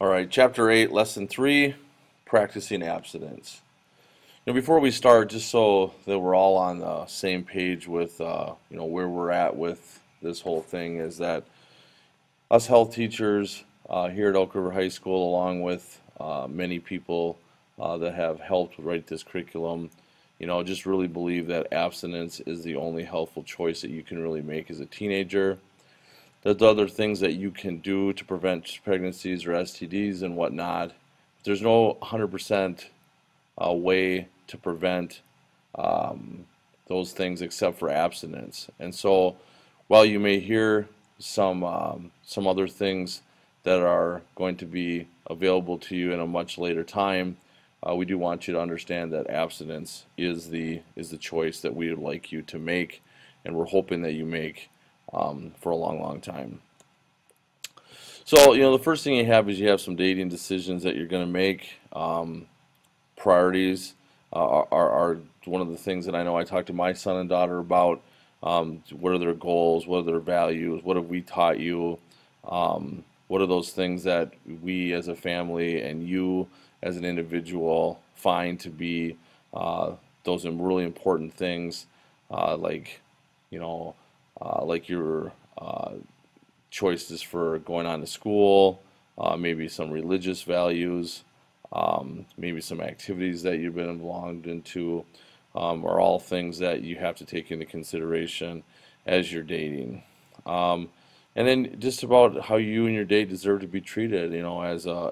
All right, Chapter 8, Lesson 3, Practicing Abstinence. Before we start, just so that we're all on the same page with, where we're at with this whole thing, is that us health teachers here at Elk River High School, along with many people that have helped write this curriculum, just really believe that abstinence is the only healthful choice that you can really make as a teenager. There's other things that you can do to prevent pregnancies or STDs and whatnot. There's no 100% way to prevent those things except for abstinence. And so, while you may hear some other things that are going to be available to you in a much later time, we do want you to understand that abstinence is the choice that we would like you to make, and we're hoping that you make for a long, long time. So, the first thing you have is you have some dating decisions that you're going to make. Priorities are one of the things that I know I talk to my son and daughter about. What are their goals? What are their values? What have we taught you? What are those things that we as a family and you as an individual find to be those really important things, like your choices for going on to school, maybe some religious values, maybe some activities that you've been involved into, are all things that you have to take into consideration as you're dating. And then just about how you and your date deserve to be treated, as a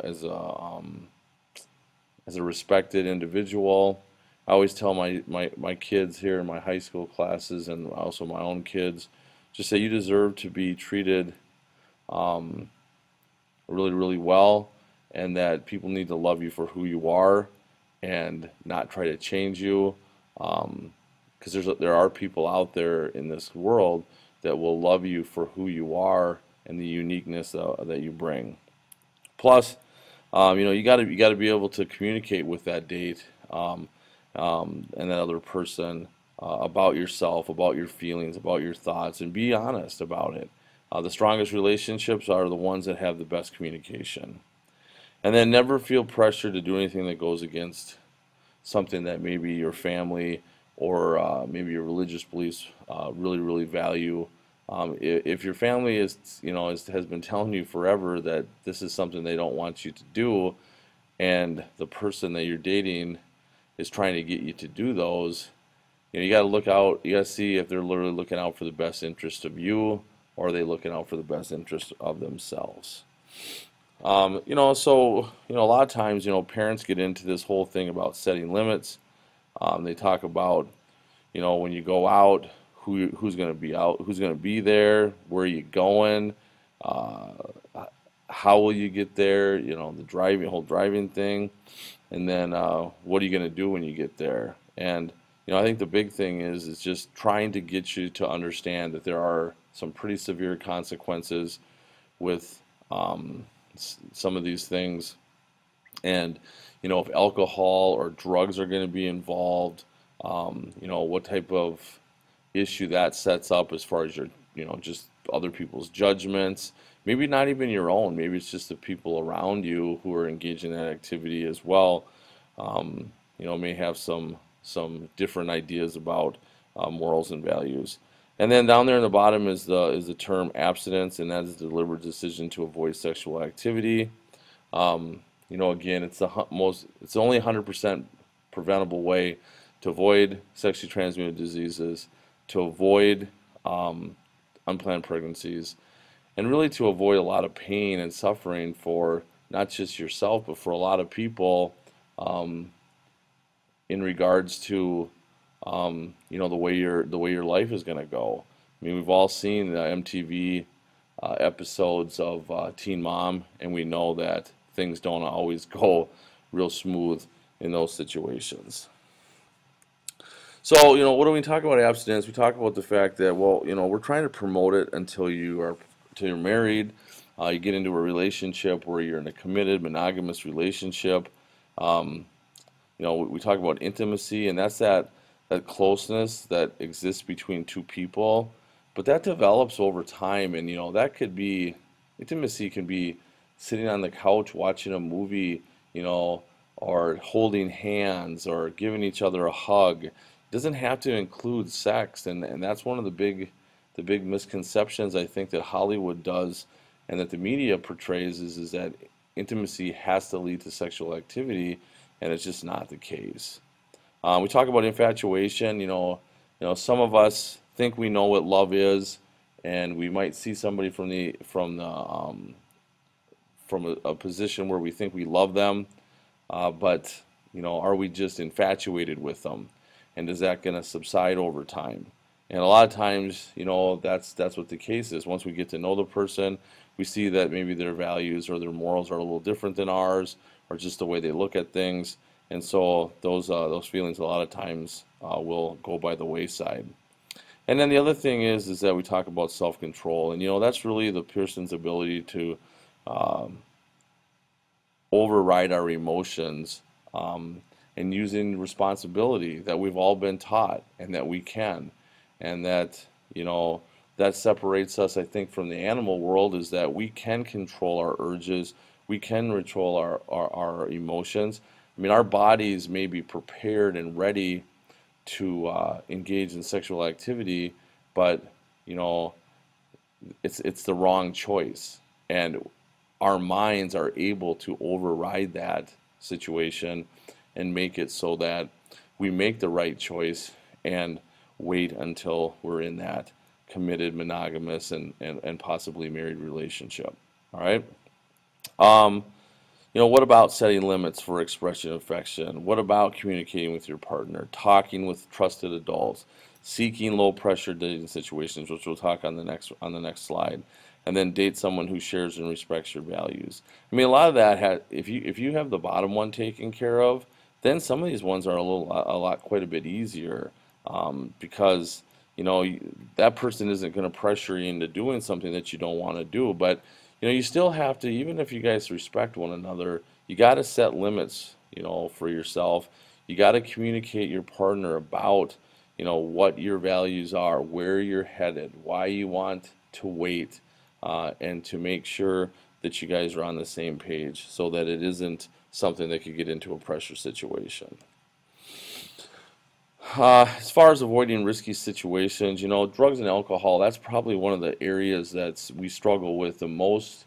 respected individual. I always tell my kids here in my high school classes, and also my own kids, just say you deserve to be treated really, really well, and that people need to love you for who you are and not try to change you. Because there are people out there in this world that will love you for who you are and the uniqueness that you bring. Plus, you got to be able to communicate with that date and that other person about yourself, about your feelings, about your thoughts, and be honest about it. The strongest relationships are the ones that have the best communication. And then never feel pressure to do anything that goes against something that maybe your family or maybe your religious beliefs really, really value. If your family has been telling you forever that this is something they don't want you to do, and the person that you're dating is trying to get you to do those, you got to look out. You got to see if they're literally looking out for the best interest of you, or are they looking out for the best interest of themselves. A lot of times, parents get into this whole thing about setting limits. They talk about, when you go out, who's going to be out, who's going to be there, where are you going, how will you get there, the whole driving thing, and then what are you going to do when you get there? And I think the big thing is just trying to get you to understand that there are some pretty severe consequences with some of these things, and if alcohol or drugs are going to be involved, what type of issue that sets up as far as your just other people's judgments, maybe not even your own, maybe it's just the people around you who are engaged in that activity as well, may have some different ideas about morals and values. And then down there in the bottom is the term abstinence, and that is the deliberate decision to avoid sexual activity. Again, it's it's the only 100% preventable way to avoid sexually transmitted diseases, to avoid unplanned pregnancies, and really to avoid a lot of pain and suffering for not just yourself, but for a lot of people, in regards to the way your life is going to go. I mean, we've all seen the MTV episodes of Teen Mom, and we know that things don't always go real smooth in those situations. So, what do we talk about abstinence? We talk about the fact that, well, we're trying to promote it until you're married. You get into a relationship where you're in a committed, monogamous relationship. We talk about intimacy, and that's that closeness that exists between two people, but that develops over time, and that could be, intimacy can be sitting on the couch watching a movie, you know, or holding hands or giving each other a hug. It doesn't have to include sex, and that's one of the big misconceptions I think that Hollywood does and that the media portrays is that intimacy has to lead to sexual activity, and it's just not the case. We talk about infatuation. Some of us think we know what love is, and we might see somebody from a position where we think we love them, but are we just infatuated with them, and is that going to subside over time? And a lot of times, that's what the case is. Once we get to know the person, we see that maybe their values or their morals are a little different than ours, or just the way they look at things, and so those feelings a lot of times will go by the wayside. And then the other thing is that we talk about self-control, and that's really the person's ability to um, override our emotions, and using responsibility that we've all been taught and that we can, and that separates us, I think, from the animal world, is that we can control our urges, we can control our emotions. I mean, our bodies may be prepared and ready to engage in sexual activity, but you know it's the wrong choice, and our minds are able to override that situation and make it so that we make the right choice and wait until we're in that committed, monogamous, and possibly married relationship. All right. Um, what about setting limits for expression of affection? What about communicating with your partner, talking with trusted adults, seeking low pressure dating situations, which we'll talk on the next slide, and then date someone who shares and respects your values. I mean, a lot of that if you have the bottom one taken care of, then some of these ones are quite a bit easier, because that person isn't going to pressure you into doing something that you don't want to do, but you still have to, even if you guys respect one another, you got to set limits, for yourself. You got to communicate your partner about, what your values are, where you're headed, why you want to wait, and to make sure that you guys are on the same page so that it isn't something that could get into a pressure situation. As far as avoiding risky situations, drugs and alcohol, that's probably one of the areas that we struggle with the most,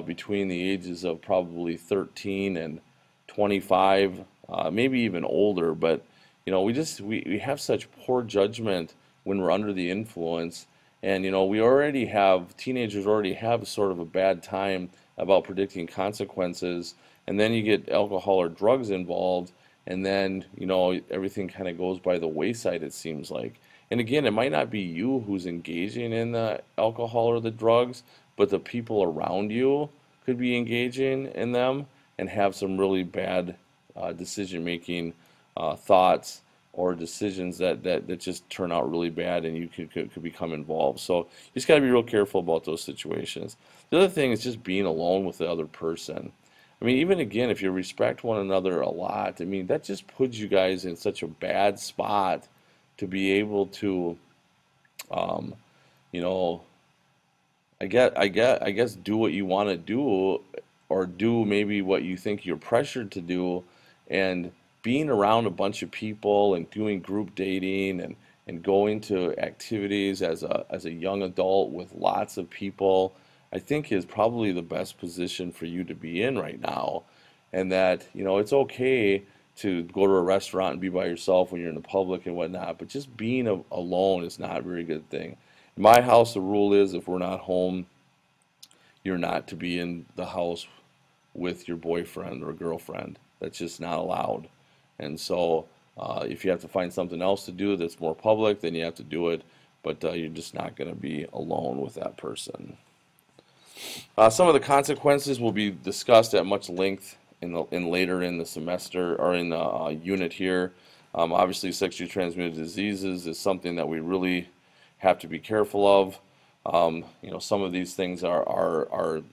between the ages of probably 13 and 25, maybe even older. But, we have such poor judgment when we're under the influence. And, teenagers already have sort of a bad time about predicting consequences. And then you get alcohol or drugs involved, and then everything kind of goes by the wayside, it seems like. And again, it might not be you who's engaging in the alcohol or the drugs, but the people around you could be engaging in them and have some really bad decision making thoughts or decisions that just turn out really bad, and you could become involved. So you just got to be real careful about those situations. The other thing is just being alone with the other person. I mean, even again, if you respect one another a lot, I mean, that just puts you guys in such a bad spot to be able to, um, you know, I guess do what you want to do, or do maybe what you think you're pressured to do, and being around a bunch of people and doing group dating and going to activities as a young adult with lots of people, I think is probably the best position for you to be in right now. And that, it's okay to go to a restaurant and be by yourself when you're in the public and whatnot, but just being alone is not a very good thing. In my house, the rule is if we're not home, you're not to be in the house with your boyfriend or girlfriend. That's just not allowed. And so, if you have to find something else to do that's more public, then you have to do it, but you're just not going to be alone with that person. Some of the consequences will be discussed at much length later in the semester, or in the unit here. Obviously, sexually transmitted diseases is something that we really have to be careful of. Some of these things are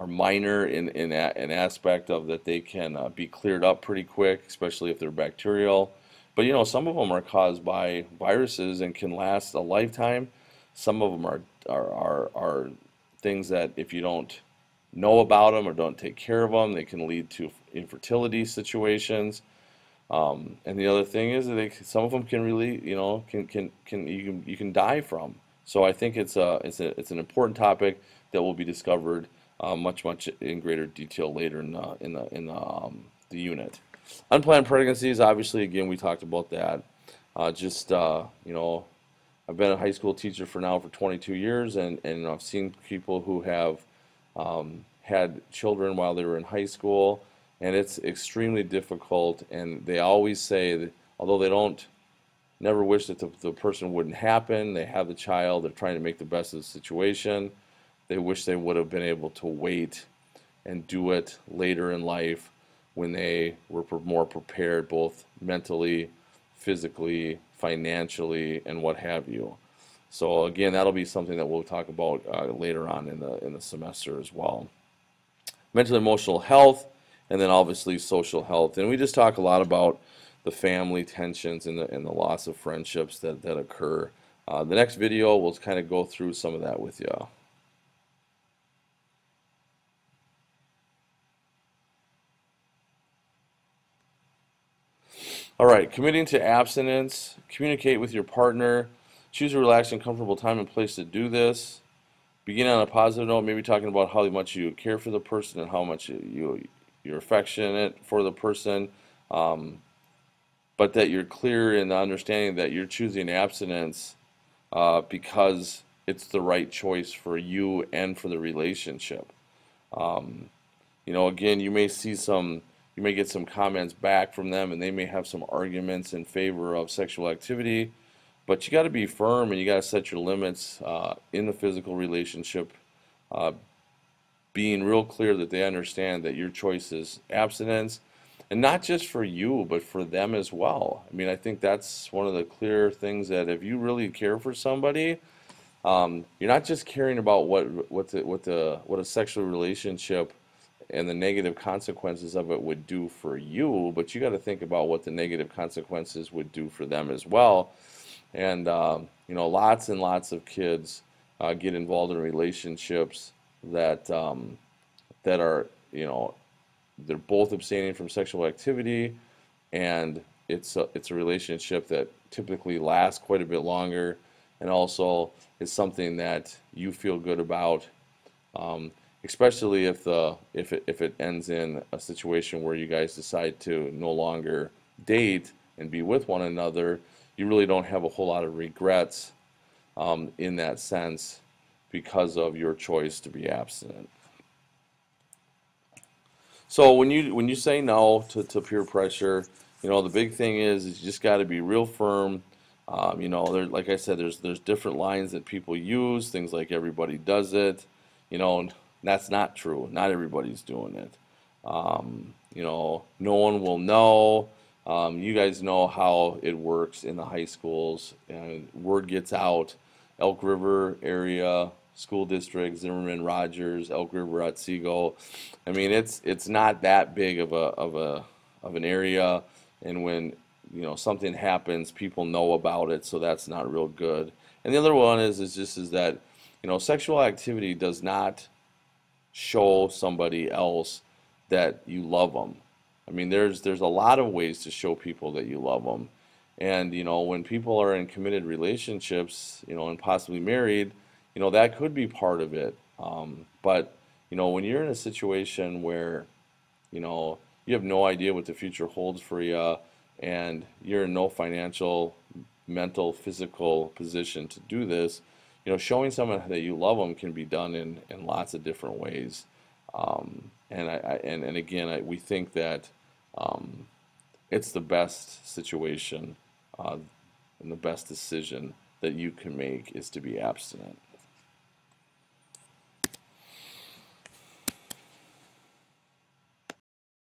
minor in an aspect of that they can be cleared up pretty quick, especially if they're bacterial. But some of them are caused by viruses and can last a lifetime. Some of them are things that if you don't know about them or don't take care of them, they can lead to infertility situations. And the other thing is that some of them can really, you can die from. So I think it's an important topic that will be discovered much in greater detail later in the unit. Unplanned pregnancies, obviously, again, we talked about that. Just I've been a high school teacher for 22 years, and I've seen people who have had children while they were in high school, and it's extremely difficult. And they always say that although they don't never wish that the person wouldn't happen, they have the child, they're trying to make the best of the situation. They wish they would have been able to wait and do it later in life when they were more prepared, both mentally, physically, financially, and what have you. So again, that'll be something that we'll talk about later on in the semester as well. Mental and emotional health, and then obviously social health. And we just talk a lot about the family tensions and the loss of friendships that occur. The next video will kind of go through some of that with you. All right, committing to abstinence, communicate with your partner, choose a relaxed and comfortable time and place to do this. Begin on a positive note, maybe talking about how much you care for the person and how much you're affectionate for the person, but that you're clear in the understanding that you're choosing abstinence because it's the right choice for you and for the relationship. Again, you may get some comments back from them, and they may have some arguments in favor of sexual activity, but you got to be firm and you got to set your limits in the physical relationship, being real clear that they understand that your choice is abstinence, and not just for you, but for them as well. I mean, I think that's one of the clear things, that if you really care for somebody, you're not just caring about what a sexual relationship and the negative consequences of it would do for you, but you got to think about what the negative consequences would do for them as well. And lots and lots of kids get involved in relationships that are they're both abstaining from sexual activity, and it's a relationship that typically lasts quite a bit longer, and also is something that you feel good about, especially if it ends in a situation where you guys decide to no longer date and be with one another. You really don't have a whole lot of regrets in that sense because of your choice to be abstinent. So when you say no to peer pressure, the big thing is you just got to be real firm. Like I said, there's different lines that people use, things like everybody does it, and that's not true. Not everybody's doing it. No one will know. You guys know how it works in the high schools, and word gets out. Elk River area school district, Zimmerman, Rogers, Elk River, Otsego. I mean, it's not that big of an area, and when something happens, people know about it, so that's not real good. And the other one is that sexual activity does not show somebody else that you love them. I mean, there's a lot of ways to show people that you love them. And when people are in committed relationships, and possibly married, that could be part of it. But when you're in a situation where you have no idea what the future holds for you, and you're in no financial, mental, physical position to do this, showing someone that you love them can be done in lots of different ways. And again, we think that it's the best situation and the best decision that you can make is to be abstinent.